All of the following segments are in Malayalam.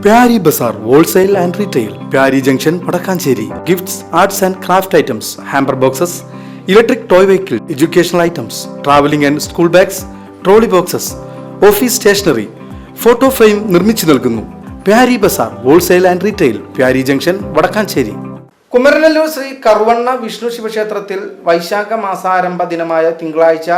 Pyari Bazaar Wholesale and Retail, Pyari Junction, Padakkancherry. Gifts, arts and craft items, hamper boxes, electric toy vehicle, educational items, traveling and school bags, trolley boxes, office stationery, photo frame നിർമ്മിച്ചു നൽകുന്നു. Pyari Bazaar Wholesale and Retail, Pyari Junction, Padakkancherry. Kumaranellur Shri കറുവണ്ണ Vishnu ശിവക്ഷേത്രത്തിൽ വൈശാഖ മാസാരംഭ ദിനമായ തിങ്കളാഴ്ച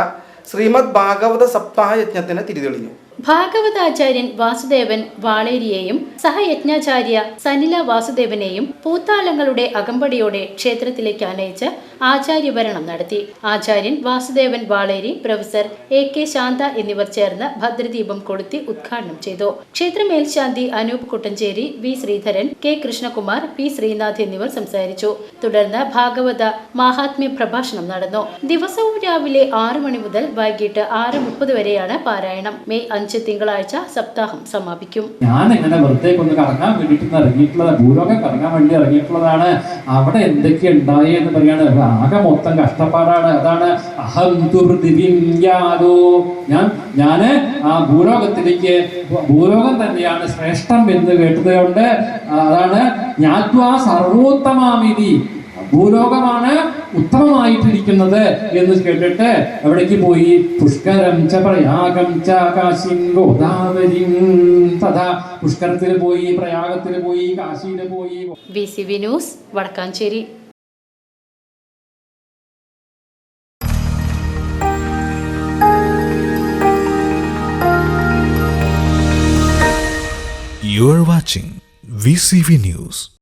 ശ്രീമദ് ഭാഗവത സപ്താഹ യജ്ഞത്തിന് തിരിതെളിഞ്ഞു. ഭാഗവതാചാര്യൻ വാസുദേവൻ വാളേരിയെയും സഹയജ്ഞാചാര്യ സനില വാസുദേവനെയും പൂത്താലങ്ങളുടെ അകമ്പടിയോടെ ക്ഷേത്രത്തിലേക്ക് ആനയിച്ച് ആചാര്യഭരണം നടത്തി. ആചാര്യൻ വാസുദേവൻ വാളേരി, പ്രൊഫസർ AK ശാന്ത എന്നിവർ ചേർന്ന് ഭദ്രദീപം കൊളുത്തി ഉദ്ഘാടനം ചെയ്തു. ക്ഷേത്ര മേൽശാന്തി Anoop Kuttanchery, V Sreedharan, K Krishnakumar, P Sreenath എന്നിവർ സംസാരിച്ചു. തുടർന്ന് ഭാഗവത മാഹാത്മ്യ പ്രഭാഷണം നടന്നു. ദിവസവും രാവിലെ 6 മണി മുതൽ വൈകിട്ട് 6:30 വരെയാണ് പാരായണം. മെയ് 5 തിങ്കളാഴ്ച സപ്താഹം സമാപിക്കും. ഞാൻ എങ്ങനെ വെറുതെ ഒന്ന് കറങ്ങാൻ വേണ്ടിയിട്ട് ഇറങ്ങിയിട്ടുള്ളത്, ഭൂലോകം കറങ്ങാൻ വേണ്ടി ഇറങ്ങിയിട്ടുള്ളതാണ്. അവിടെ എന്തൊക്കെ ഉണ്ടായി എന്ന് പറയാണ്. ആകെ മൊത്തം കഷ്ടപ്പാടാണ്. അതാണ് അഹം ദുർദിവ്യാദോ, ഞാന് ആ ഭൂലോകം തന്നെയാണ് ശ്രേഷ്ഠം എന്ന് കേട്ടത് കൊണ്ട് അതാണ് ജ്ഞാത്വാ സർവോത്തമാമിതി, ഭൂലോകമാണ് ഉത്തമമായിട്ടിരിക്കുന്നത് എന്ന് കേട്ടിട്ട് എവിടേക്ക് പോയി? പുഷ്കരം ച പ്രയാഗം ച കാശിം ഗോദാവരിം തഥാ, പുഷ്കരത്തിൽ പോയി, പ്രയാഗത്തിൽ പോയി, കാശിയിൽ പോയി. VCV news, Vadakkanchery. You are watching VCV News.